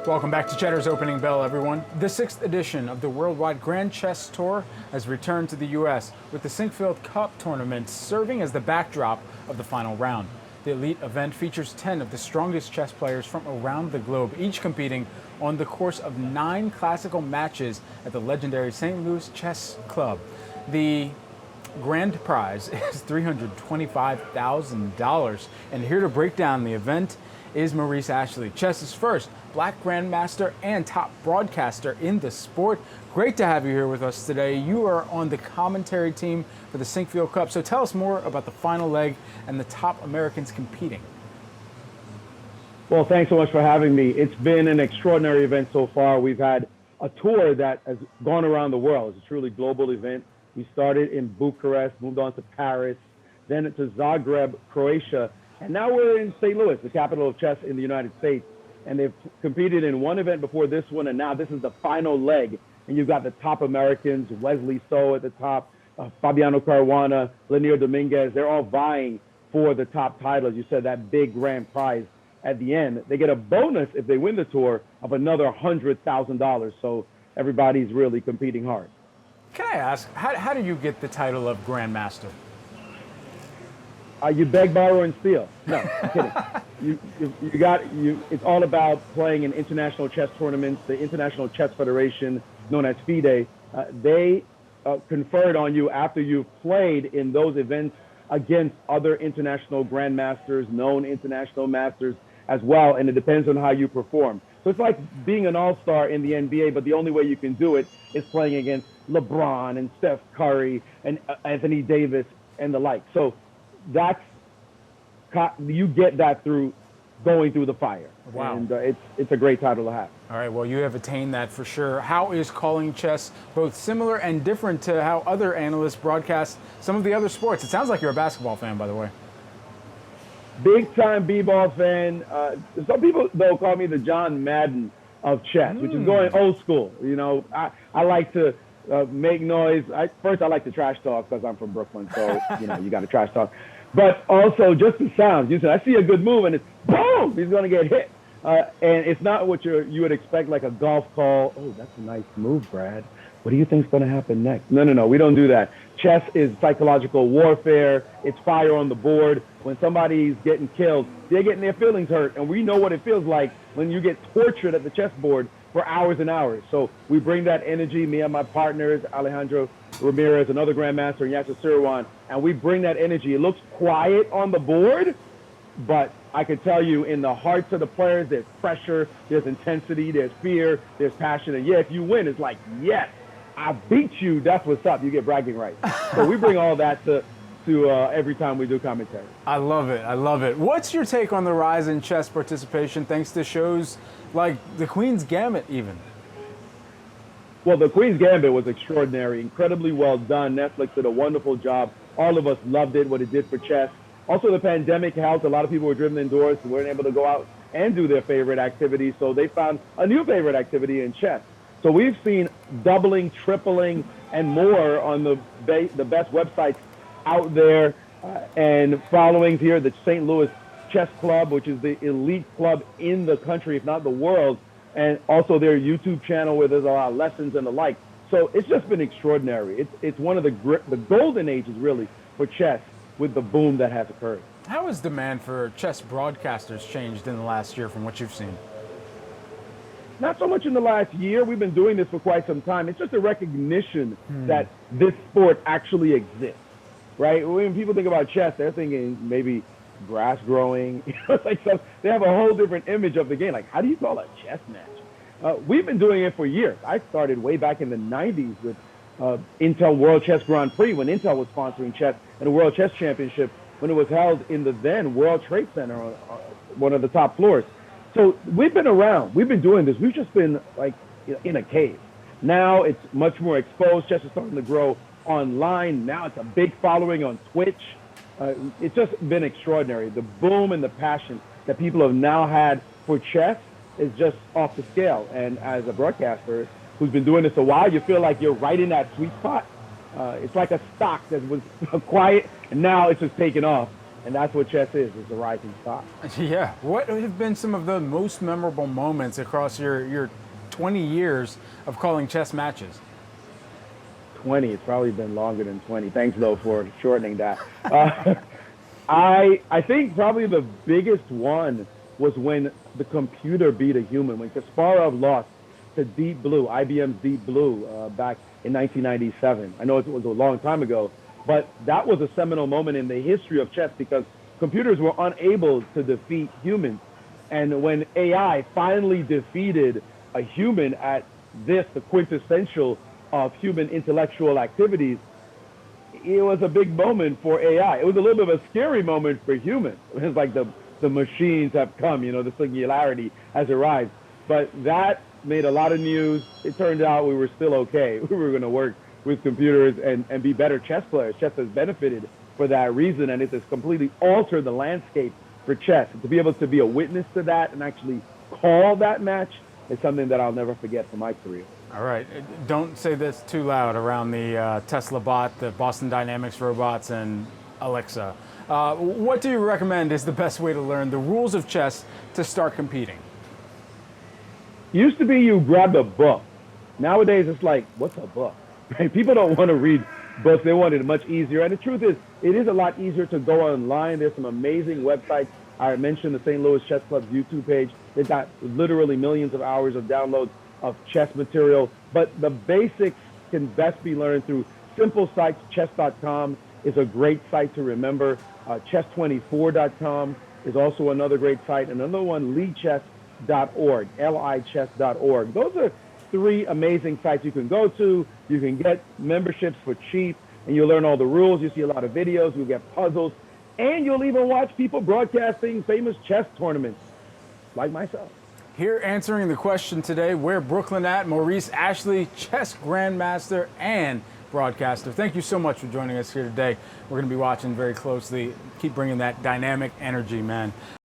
Welcome back to Cheddar's Opening Bell, everyone. The sixth edition of the Worldwide Grand Chess Tour has returned to the U.S., with the Sinquefield Cup tournament serving as the backdrop of the final round. The elite event features 10 of the strongest chess players from around the globe, each competing on the course of 9 classical matches at the legendary St. Louis Chess Club. The grand prize is $325,000, and here to break down the event is Maurice Ashley, chess's first Black Grandmaster and top broadcaster in the sport. Great to have you here with us today. You are on the commentary team for the Sinquefield Cup, so tell us more about the final leg and the top Americans competing. Well, thanks so much for having me. It's been an extraordinary event so far. We've had a tour that has gone around the world. It's a truly global event. We started in Bucharest, moved on to Paris, then to Zagreb, Croatia, and now we're in St. Louis, the capital of chess in the United States. And they've competed in one event before this one, and now this is the final leg. And you've got the top Americans, Wesley So at the top, Fabiano Caruana, Lenier Dominguez. They're all vying for the top title. As you said, that big grand prize at the end. They get a bonus if they win the tour of another $100,000. So everybody's really competing hard. Can I ask, how do you get the title of Grandmaster? You beg, borrow, and steal. No, I'm kidding. It's all about playing in international chess tournaments. The International Chess Federation, known as FIDE, they conferred on you after you've played in those events against other international grandmasters, known international masters as well, and it depends on how you perform. So it's like being an all-star in the NBA, but the only way you can do it is playing against LeBron and Steph Curry and Anthony Davis and the like. So you get that through going through the fire. Wow. And it's a great title to have. All right, well, you have attained that for sure. How is calling chess both similar and different to how other analysts broadcast some of the other sports? It sounds like you're a basketball fan, by the way. Big time b-ball fan. Some people, though, call me the John Madden of chess, which is going old school. You know, I like to make noise. First, I like to trash talk because I'm from Brooklyn, so, you got to trash talk. But also just the sounds. You said, I see a good move, and it's boom, he's going to get hit. And it's not what you would expect, like a golf call. Oh, that's a nice move, Brad. What do you think's going to happen next? No, we don't do that. Chess is psychological warfare. It's fire on the board. When somebody's getting killed, they're getting their feelings hurt. And we know what it feels like when you get tortured at the chessboard for hours and hours. So we bring that energy, me and my partners, Alejandro Ramirez, another grandmaster, and Yasser Sirwan, and we bring that energy. It looks quiet on the board, but I can tell you in the hearts of the players, there's pressure, there's intensity, there's fear, there's passion. And yeah, if you win, it's like, yes, I beat you. That's what's up. You get bragging rights. So we bring all that to every time we do commentary. I love it. I love it. What's your take on the rise in chess participation thanks to shows like the Queen's Gambit even? Well, the Queen's Gambit was extraordinary, incredibly well done. Netflix did a wonderful job. All of us loved it, what it did for chess. Also, the pandemic helped. A lot of people were driven indoors and weren't able to go out and do their favorite activity. So they found a new favorite activity in chess. So we've seen doubling, tripling, and more on the best websites out there and followings here. The St. Louis Chess Club, which is the elite club in the country, if not the world, and also their YouTube channel where there's a lot of lessons and the like. So it's just been extraordinary. It's one of the golden ages, really, for chess with the boom that has occurred. How has demand for chess broadcasters changed in the last year from what you've seen? Not so much in the last year. We've been doing this for quite some time. It's just a recognition that this sport actually exists, right? When people think about chess, they're thinking maybe grass growing. They have a whole different image of the game. Like, how do you call a chess match? We've been doing it for years. I started way back in the 90s with Intel World Chess Grand Prix when Intel was sponsoring chess and the World Chess Championship when it was held in the then World Trade Center on one of the top floors. So we've been around. We've been doing this. We've just been like in a cave. Now it's much more exposed. Chess is starting to grow online. Now it's a big following on Twitch. It's just been extraordinary. The boom and the passion that people have now had for chess is just off the scale. And as a broadcaster who's been doing this a while, you feel like you're right in that sweet spot. It's like a stock that was quiet, and now it's just taken off. And that's what chess is the rising star. Yeah. What have been some of the most memorable moments across your 20 years of calling chess matches? 20. It's probably been longer than 20. Thanks, though, for shortening that. I think probably the biggest one was when the computer beat a human, when Kasparov lost to Deep Blue, IBM's Deep Blue, back in 1997. I know it was a long time ago, but that was a seminal moment in the history of chess because computers were unable to defeat humans. And when AI finally defeated a human at this, the quintessential of human intellectual activities, it was a big moment for AI. It was a little bit of a scary moment for humans. It was like the machines have come, the singularity has arrived. But that made a lot of news. It turned out we were still okay. We were going to work with computers and be better chess players. Chess has benefited for that reason, and it has completely altered the landscape for chess. And to be able to be a witness to that and actually call that match is something that I'll never forget from my career. All right. Don't say this too loud around the Tesla bot, the Boston Dynamics robots, and Alexa. What do you recommend is the best way to learn the rules of chess to start competing? Used to be you grabbed a book. Nowadays, it's like, what's a book? Right? People don't want to read books. They want it much easier. And the truth is, it is a lot easier to go online. There's some amazing websites. I mentioned the St. Louis Chess Club's YouTube page. They've got literally millions of hours of downloads of chess material. But the basics can best be learned through simple sites. Chess.com is a great site to remember. Chess24.com is also another great site. Another one, lichess.org, lichess.org. Those are three amazing sites you can go to. You can get memberships for cheap, and you'll learn all the rules. You see a lot of videos. You'll get puzzles, and you'll even watch people broadcasting famous chess tournaments, like myself. Here answering the question today, where Brooklyn at? Maurice Ashley, chess grandmaster and broadcaster. Thank you so much for joining us here today. We're going to be watching very closely. Keep bringing that dynamic energy, man.